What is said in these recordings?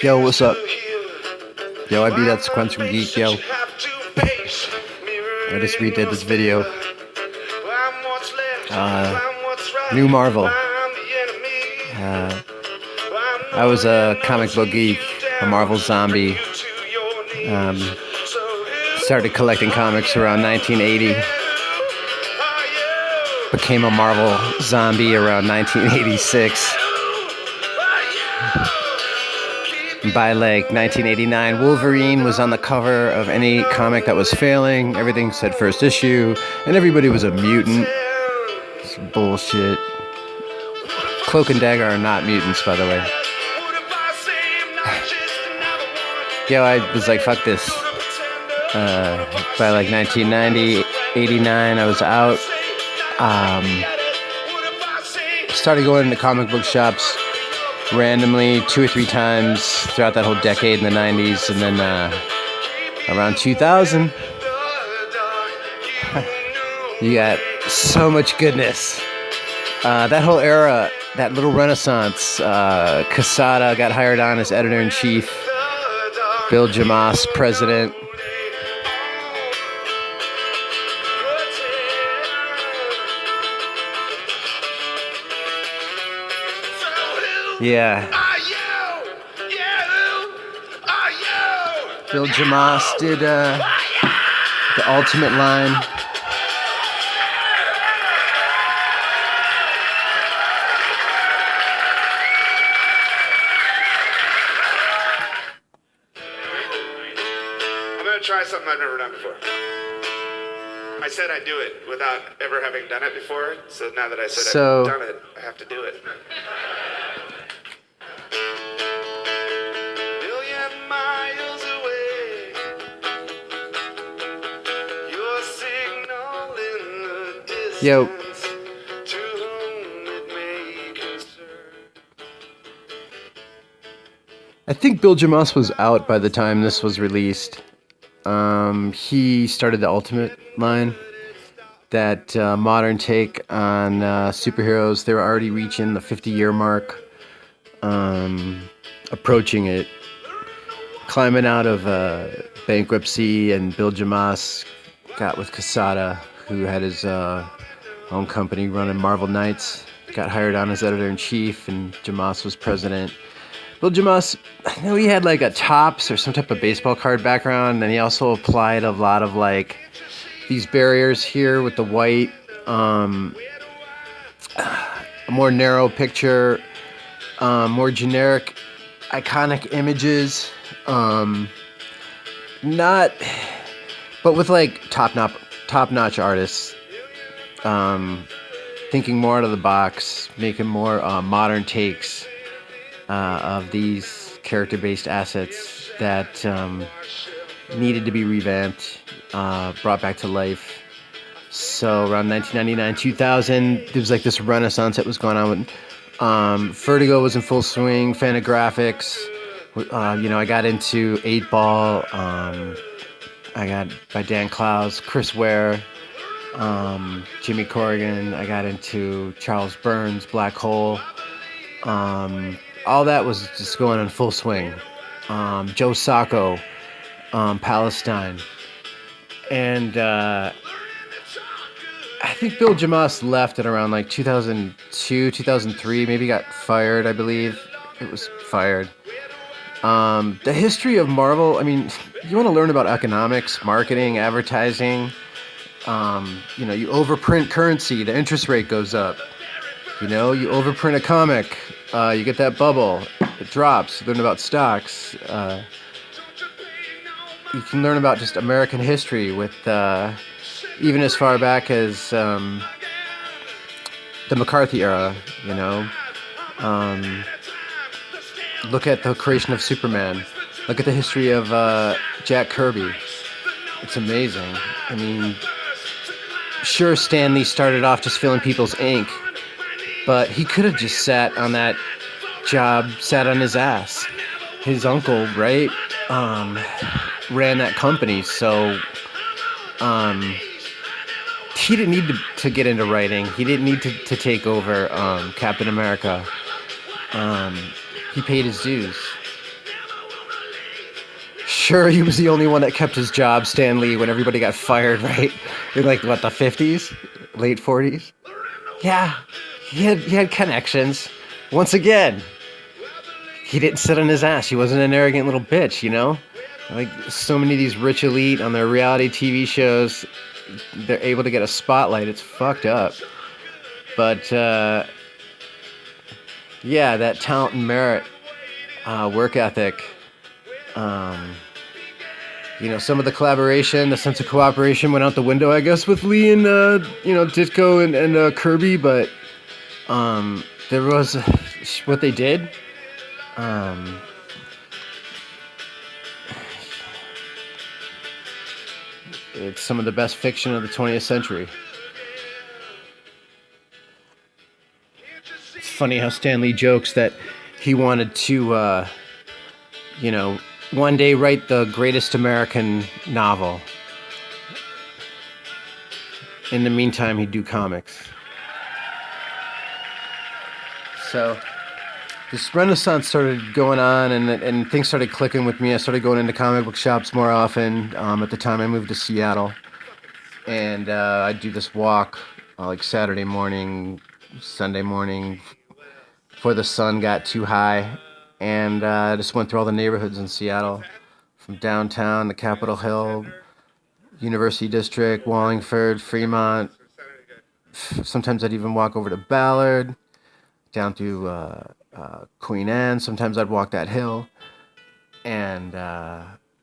Yo, what's up? Yo, I be that sequential geek, yo. I just redid this video. New Marvel. I was a comic book geek, a Marvel zombie. Started collecting comics around 1980. Became a Marvel zombie around 1986. By like 1989, Wolverine was on the cover of any comic that was failing. Everything said first issue, and everybody was a mutant. It's bullshit. Cloak and Dagger are not mutants, by the way. Yo, I was like, fuck this. By like 1990, 89, I was out. Started going into comic book shops randomly 2 or 3 times throughout that whole decade in the 90s, and then around 2000 you got so much goodness. That whole era, that little renaissance. Quesada got hired on as editor-in-chief. Bill Jemas, president. Yeah. Bill Jemas did the Ultimate line. I'm going to try something I've never done before. I said I'd do it without ever having done it before, so now that I said I've done it, I have to do it. Yo. I think Bill Jemas was out by the time this was released. He started the Ultimate line, that modern take on superheroes. They were already reaching the 50-year mark, approaching it, climbing out of bankruptcy, and Bill Jemas got with Quesada, who had his own company running Marvel Knights, got hired on as editor-in-chief, and Jemas was president. Bill Jemas, I know he had like a Topps or some type of baseball card background, and he also applied a lot of like these barriers here with the white, a more narrow picture, more generic, iconic images, but with like top-notch artists, thinking more out of the box, making more modern takes of these character-based assets that needed to be revamped, brought back to life. So around 1999, 2000, there was like this renaissance that was going on with Vertigo was in full swing, Fantagraphics. I got into 8 Ball. I got by Dan Clowes, Chris Ware, Jimmy Corrigan. I got into Charles Burns, Black Hole. All that was just going in full swing. Joe Sacco, Palestine. And I think Bill Jemas left at around like 2002, 2003, maybe got fired, I believe. It was fired. The history of Marvel, I mean, you want to learn about economics, marketing, advertising. You overprint currency, the interest rate goes up. You overprint a comic, you get that bubble, it drops. You learn about stocks. You can learn about just American history with even as far back as the McCarthy era, Look at the creation of Superman. Look at the history of Jack Kirby. It's amazing. I mean, sure, Stan Lee started off just filling people's ink, but he could have just sat on that job, sat on his ass. His uncle, right, ran that company, so he didn't need to get into writing. He didn't need to take over Captain America. he paid his dues. Sure, he was the only one that kept his job, Stan Lee, when everybody got fired, right? In like, what, the 50s? Late 40s? Yeah, he had connections. Once again, he didn't sit on his ass. He wasn't an arrogant little bitch, you know? Like, so many of these rich elite on their reality TV shows, they're able to get a spotlight. It's fucked up. But, yeah, that talent and merit, work ethic, you know, some of the collaboration, the sense of cooperation went out the window, I guess, with Lee and, you know, Ditko and Kirby, but there was what they did. It's some of the best fiction of the 20th century. It's funny how Stan Lee jokes that he wanted to, you know, one day write the greatest American novel. In the meantime, he'd do comics. So this renaissance started going on, and things started clicking with me. I started going into comic book shops more often. At the time, I moved to Seattle, and I'd do this walk like Saturday morning, Sunday morning, before the sun got too high. And I just went through all the neighborhoods in Seattle, from downtown to Capitol Hill, University District, Wallingford, Fremont. Sometimes I'd even walk over to Ballard, down to Queen Anne. Sometimes I'd walk that hill. And,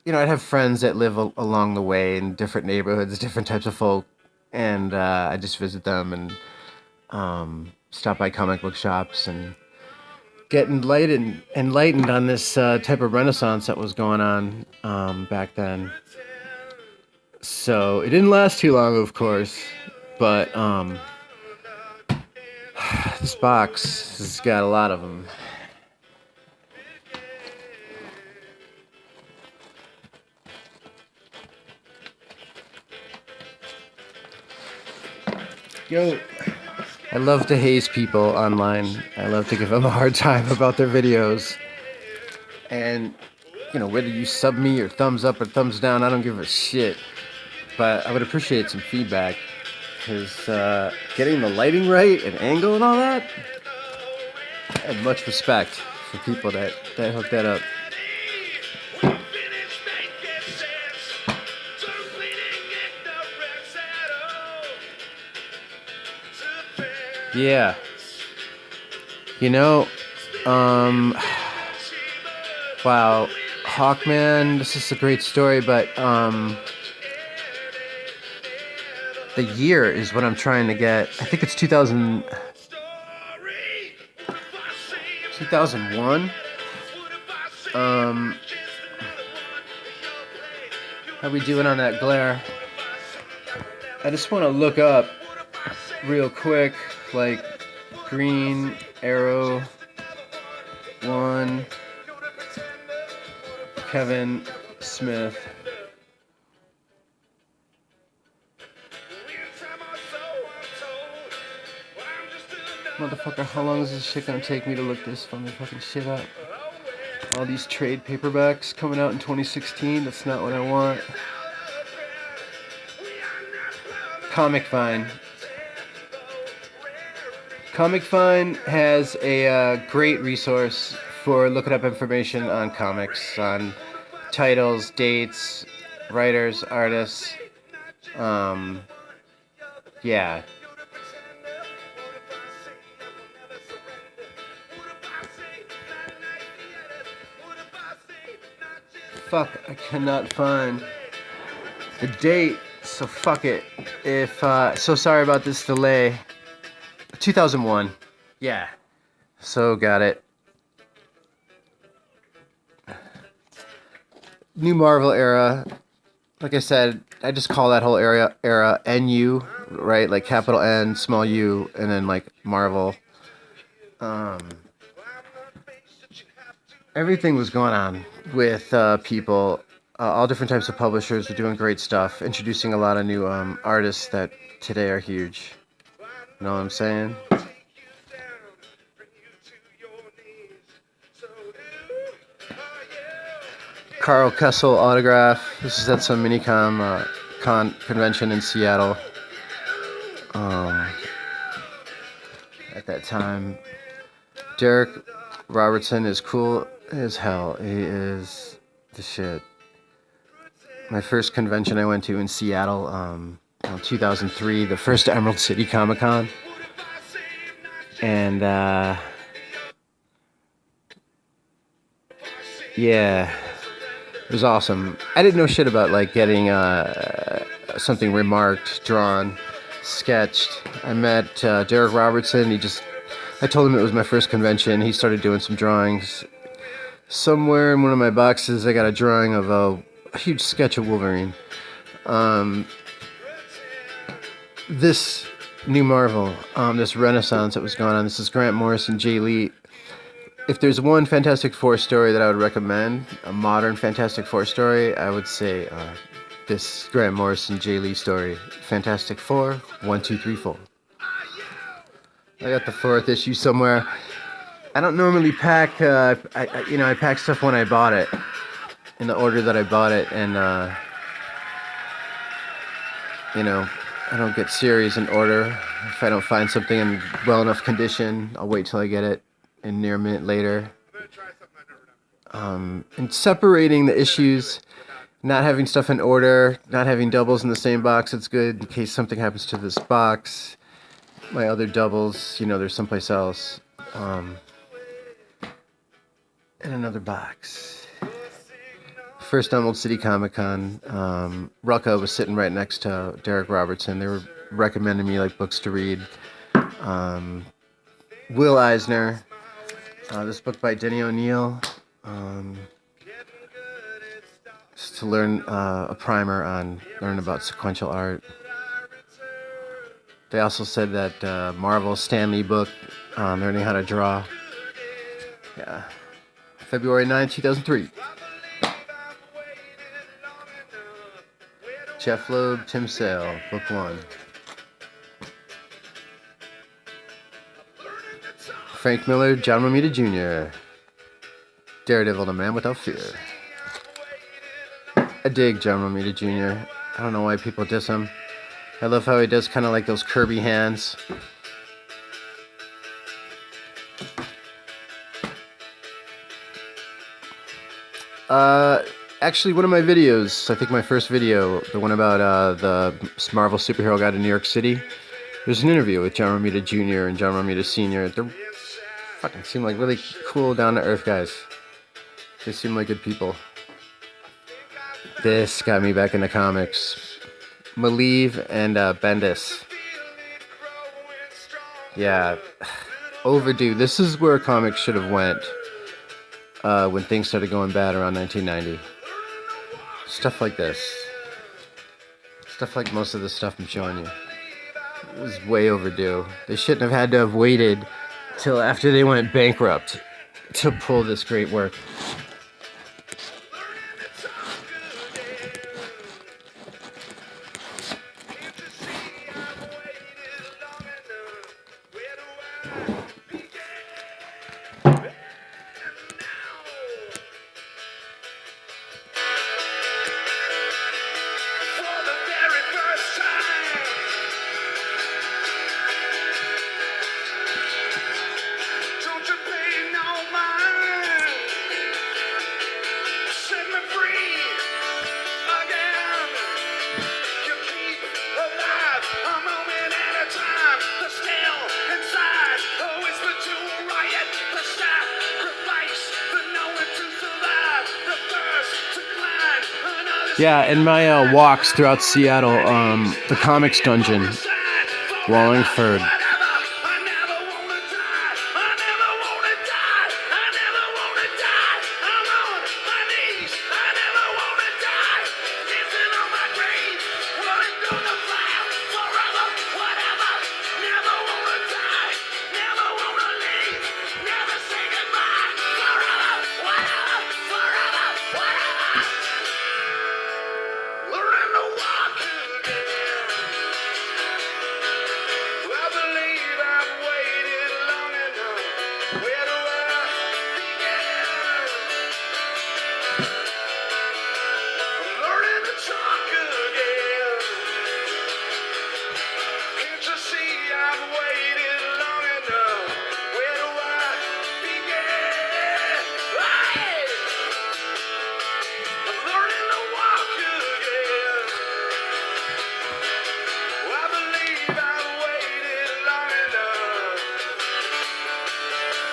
you know, I'd have friends that live along the way in different neighborhoods, different types of folk. And I'd just visit them and stop by comic book shops and get enlightened on this type of renaissance that was going on back then. So it didn't last too long, of course, but this box has got a lot of them. Yo. I love to haze people online. I love to give them a hard time about their videos. And, you know, whether you sub me or thumbs up or thumbs down, I don't give a shit. But I would appreciate some feedback. Because getting the lighting right and angle and all that, I have much respect for people that hook that up. Yeah. You know, wow, Hawkman, this is a great story, but the year is what I'm trying to get. I think it's 2001. How we doing on that glare? I just want to look up real quick, like Green Arrow 1, Kevin Smith. Motherfucker, how long is this shit gonna take me to look this fucking shit up? All these trade paperbacks coming out in 2016, that's not what I want. Comic Vine. Comic Vine has a great resource for looking up information on comics, on titles, dates, writers, artists. Yeah. Fuck, I cannot find the date, so fuck it. If, so sorry about this delay. 2001. Yeah. So got it. New Marvel era. Like I said, I just call that whole era NU, right? Like capital N, small U, and then like Marvel. Everything was going on with people. All different types of publishers were doing great stuff, introducing a lot of new artists that today are huge. You know what I'm saying? Carl Kessel autograph. This is at some Minicom convention in Seattle. At that time, Derek Robertson is cool as hell. He is the shit. My first convention I went to in Seattle, in 2003, the first Emerald City Comic Con, and yeah, it was awesome. I didn't know shit about like getting something remarked, drawn, sketched. I met Derek Robertson. I told him it was my first convention. He started doing some drawings. Somewhere in one of my boxes, I got a drawing of a huge sketch of Wolverine. This new Marvel, this renaissance that was going on, this is Grant Morrison, Jay Lee. If there's one Fantastic Four story that I would recommend, a modern Fantastic Four story, I would say this Grant Morrison, Jay Lee story, Fantastic Four, 1, 2, 3, 4. I got the 4th issue somewhere. I don't normally pack, I pack stuff when I bought it, in the order that I bought it, and, I don't get series in order. If I don't find something in well enough condition, I'll wait till I get it in near a minute later. And separating the issues, not having stuff in order, not having doubles in the same box, it's good in case something happens to this box. My other doubles, they're someplace else. In another box. First Emerald City Comic Con, Rucka was sitting right next to Derek Robertson. They were recommending me like books to read. Will Eisner, this book by Denny O'Neil, just to learn a primer on learn about sequential art. They also said that Marvel Stan Lee book, learning how to draw. Yeah, February 9, 2003. Jeff Loeb, Tim Sale, Book 1. Frank Miller, John Romita Jr. Daredevil, The Man Without Fear. I dig John Romita Jr. I don't know why people diss him. I love how he does kind of like those Kirby hands. Actually, one of my videos, I think my first video, the one about the Marvel superhero guy to New York City, there's an interview with John Romita Jr. and John Romita Sr. They fucking seem like really cool, down-to-earth guys. They seem like good people. This got me back into comics. Malieve and Bendis. Yeah, overdue. This is where comics should have went when things started going bad around 1990. Stuff like this. Stuff like most of the stuff I'm showing you. It was way overdue. They shouldn't have had to have waited till after they went bankrupt to pull this great work. Yeah, in my walks throughout Seattle, the Comics Dungeon, Wallingford.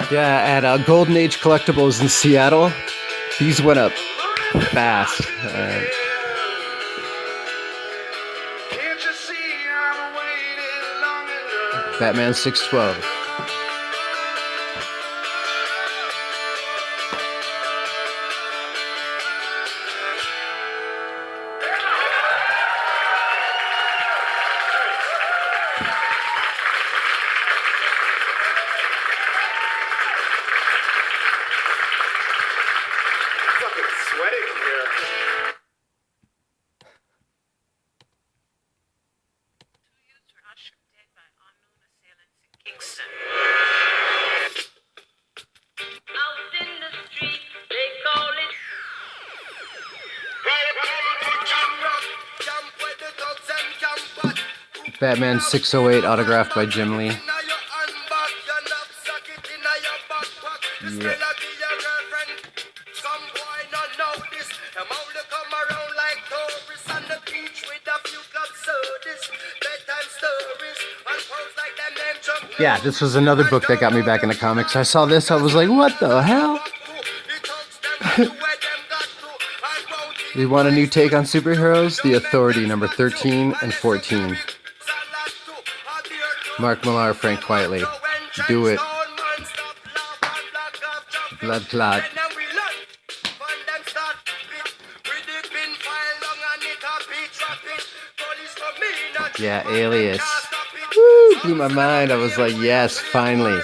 Yeah, at Golden Age Collectibles in Seattle, these went up fast. Batman 612. Sweating here. Batman 608 autographed by Jim Lee. Yeah. Yeah, this was another book that got me back into comics. I saw this, I was like, what the hell? You want a new take on superheroes? The Authority, number 13 and 14. Mark Millar, Frank Quitely. Do it. Blood clot. Yeah, Alias. Woo, blew my mind. I was like, yes, finally.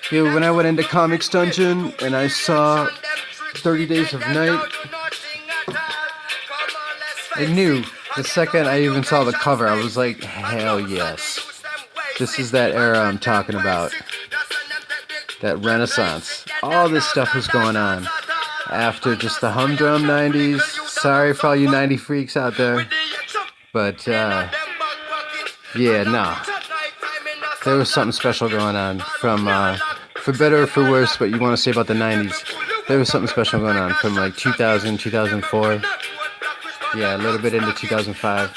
Dude, when I went into Comics Dungeon and I saw 30 Days of Night, I knew the second I even saw the cover, I was like, hell yes. This is that era I'm talking about. That Renaissance. All this stuff was going on after just the humdrum 90s. Sorry for all you 90 freaks out there. But, yeah, no. There was something special going on from, for better or for worse, what you want to say about the 90s. There was something special going on from like 2000, 2004. Yeah, a little bit into 2005.